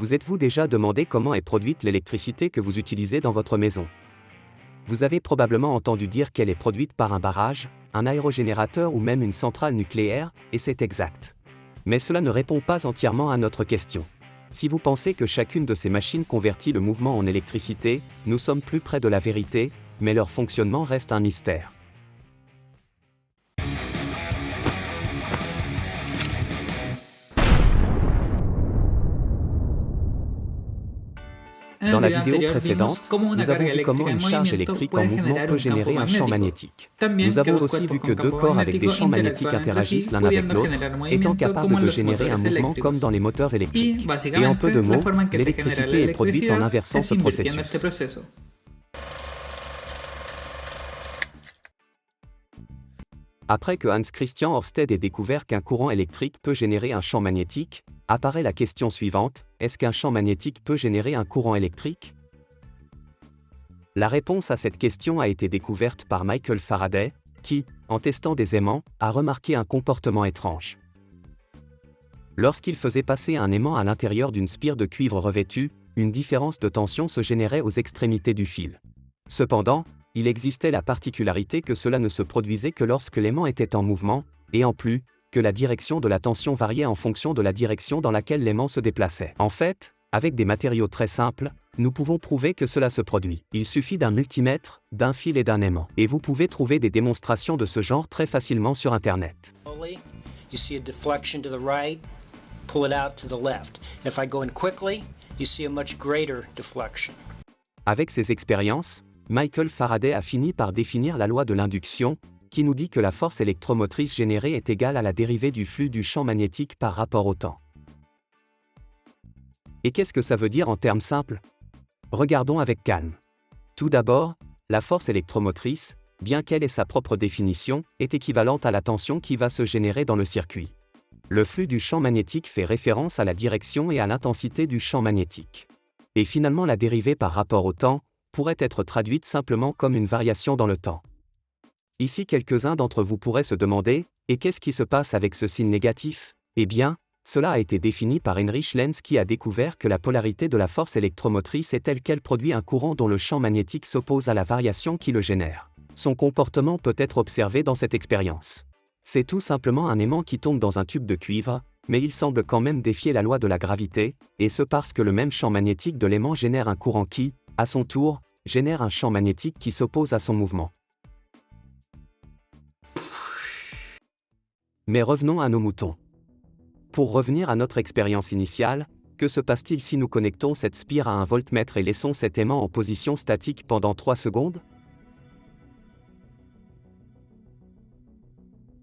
Vous êtes-vous déjà demandé comment est produite l'électricité que vous utilisez dans votre maison? Vous avez probablement entendu dire qu'elle est produite par un barrage, un aérogénérateur ou même une centrale nucléaire, et c'est exact. Mais cela ne répond pas entièrement à notre question. Si vous pensez que chacune de ces machines convertit le mouvement en électricité, nous sommes plus près de la vérité, mais leur fonctionnement reste un mystère. En Dans el la video vidéo anterior vimos précédente, cómo una nous avons carga vu comment eléctrica en une charge movimiento électrique en puede mouvement generar peut un campo générer un champ magnético. magnétique. También Nous que avons los aussi cuerpos vu con que deux campo corps avec des magnético champs magnétiques interactúan entre sí, interagissent l'un avec pudiendo l'autre, generar étant movimiento capables como en de los générer un motores mouvement comme eléctricos. dans les moteurs Y électriques. Et en básicamente peu de la mots, forma en que se genera la l'électricité est produite en electricidad inversant es ce invirtiendo este processus. proceso. Après que Hans Christian Ørsted ait découvert qu'un courant électrique peut générer un champ magnétique, apparaît la question suivante: est-ce qu'un champ magnétique peut générer un courant électrique? La réponse à cette question a été découverte par Michael Faraday, qui, en testant des aimants, a remarqué un comportement étrange. Lorsqu'il faisait passer un aimant à l'intérieur d'une spire de cuivre revêtue, une différence de tension se générait aux extrémités du fil. Cependant, il existait la particularité que cela ne se produisait que lorsque l'aimant était en mouvement, et en plus, que la direction de la tension variait en fonction de la direction dans laquelle l'aimant se déplaçait. En fait, avec des matériaux très simples, nous pouvons prouver que cela se produit. Il suffit d'un multimètre, d'un fil et d'un aimant. Et vous pouvez trouver des démonstrations de ce genre très facilement sur Internet. You see a deflection to the right, pull it out to the left. And if I go in quickly, you see a much greater deflection. Avec ses expériences, Michael Faraday a fini par définir la loi de l'induction, qui nous dit que la force électromotrice générée est égale à la dérivée du flux du champ magnétique par rapport au temps. Et qu'est-ce que ça veut dire en termes simples? Regardons avec calme. Tout d'abord, la force électromotrice, bien qu'elle ait sa propre définition, est équivalente à la tension qui va se générer dans le circuit. Le flux du champ magnétique fait référence à la direction et à l'intensité du champ magnétique. Et finalement, la dérivée par rapport au temps pourrait être traduite simplement comme une variation dans le temps. Ici, quelques-uns d'entre vous pourraient se demander: et qu'est-ce qui se passe avec ce signe négatif? Eh bien, cela a été défini par Heinrich Lenz, qui a découvert que la polarité de la force électromotrice est telle qu'elle produit un courant dont le champ magnétique s'oppose à la variation qui le génère. Son comportement peut être observé dans cette expérience. C'est tout simplement un aimant qui tombe dans un tube de cuivre, mais il semble quand même défier la loi de la gravité, et ce parce que le même champ magnétique de l'aimant génère un courant qui, à son tour, génère un champ magnétique qui s'oppose à son mouvement. Mais revenons à nos moutons. Pour revenir à notre expérience initiale, que se passe-t-il si nous connectons cette spire à un voltmètre et laissons cet aimant en position statique pendant 3 secondes?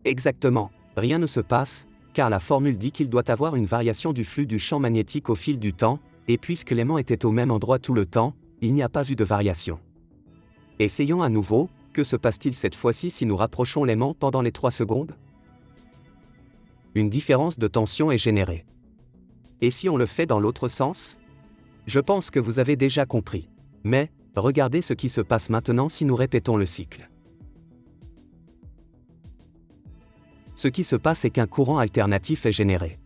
Exactement, rien ne se passe, car la formule dit qu'il doit avoir une variation du flux du champ magnétique au fil du temps, et puisque l'aimant était au même endroit tout le temps, il n'y a pas eu de variation. Essayons à nouveau, que se passe-t-il cette fois-ci si nous rapprochons l'aimant pendant les 3 secondes? Une différence de tension est générée. Et si on le fait dans l'autre sens? Je pense que vous avez déjà compris. Mais, regardez ce qui se passe maintenant si nous répétons le cycle. Ce qui se passe est qu'un courant alternatif est généré.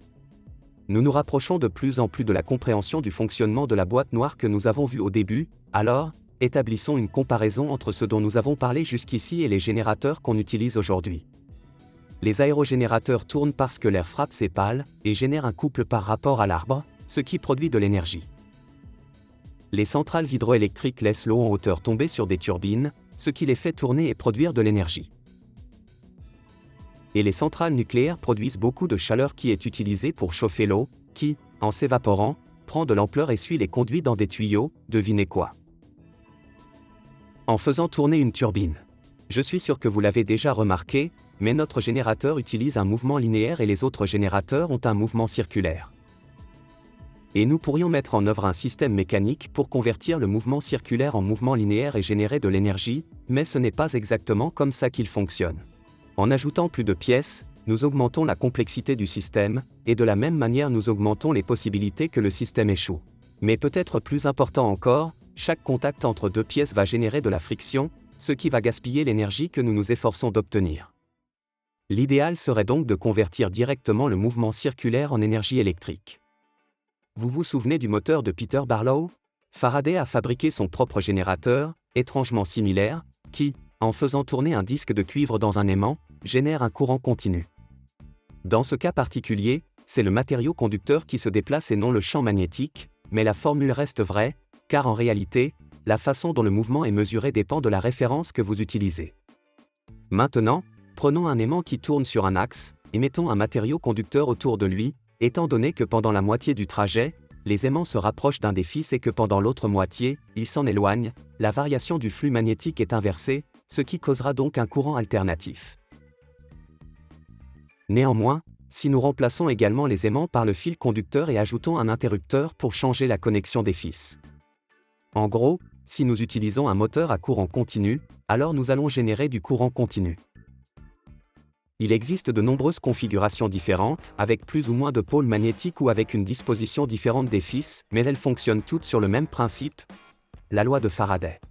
Nous nous rapprochons de plus en plus de la compréhension du fonctionnement de la boîte noire que nous avons vue au début, alors, établissons une comparaison entre ce dont nous avons parlé jusqu'ici et les générateurs qu'on utilise aujourd'hui. Les aérogénérateurs tournent parce que l'air frappe ces pales et génère un couple par rapport à l'arbre, ce qui produit de l'énergie. Les centrales hydroélectriques laissent l'eau en hauteur tomber sur des turbines, ce qui les fait tourner et produire de l'énergie. Et les centrales nucléaires produisent beaucoup de chaleur qui est utilisée pour chauffer l'eau, qui, en s'évaporant, prend de l'ampleur et suit les conduits dans des tuyaux, devinez quoi? En faisant tourner une turbine. Je suis sûr que vous l'avez déjà remarqué, mais notre générateur utilise un mouvement linéaire et les autres générateurs ont un mouvement circulaire. Et nous pourrions mettre en œuvre un système mécanique pour convertir le mouvement circulaire en mouvement linéaire et générer de l'énergie, mais ce n'est pas exactement comme ça qu'il fonctionne. En ajoutant plus de pièces, nous augmentons la complexité du système, et de la même manière nous augmentons les possibilités que le système échoue. Mais peut-être plus important encore, chaque contact entre deux pièces va générer de la friction, ce qui va gaspiller l'énergie que nous nous efforçons d'obtenir. L'idéal serait donc de convertir directement le mouvement circulaire en énergie électrique. Vous vous souvenez du moteur de Peter Barlow? Faraday a fabriqué son propre générateur, étrangement similaire, qui, en faisant tourner un disque de cuivre dans un aimant, génère un courant continu. Dans ce cas particulier, c'est le matériau conducteur qui se déplace et non le champ magnétique, mais la formule reste vraie, car en réalité, la façon dont le mouvement est mesuré dépend de la référence que vous utilisez. Maintenant, prenons un aimant qui tourne sur un axe, et mettons un matériau conducteur autour de lui, étant donné que pendant la moitié du trajet, les aimants se rapprochent d'un des fils et que pendant l'autre moitié, ils s'en éloignent, la variation du flux magnétique est inversée, ce qui causera donc un courant alternatif. Néanmoins, si nous remplaçons également les aimants par le fil conducteur et ajoutons un interrupteur pour changer la connexion des fils. En gros, si nous utilisons un moteur à courant continu, alors nous allons générer du courant continu. Il existe de nombreuses configurations différentes, avec plus ou moins de pôles magnétiques ou avec une disposition différente des fils, mais elles fonctionnent toutes sur le même principe, la loi de Faraday.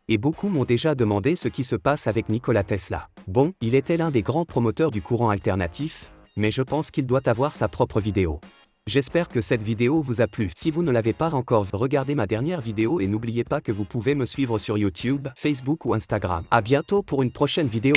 Et beaucoup m'ont déjà demandé ce qui se passe avec Nikola Tesla. Bon, il était l'un des grands promoteurs du courant alternatif, mais je pense qu'il doit avoir sa propre vidéo. J'espère que cette vidéo vous a plu. Si vous ne l'avez pas encore vu, regardez ma dernière vidéo et n'oubliez pas que vous pouvez me suivre sur YouTube, Facebook ou Instagram. À bientôt pour une prochaine vidéo.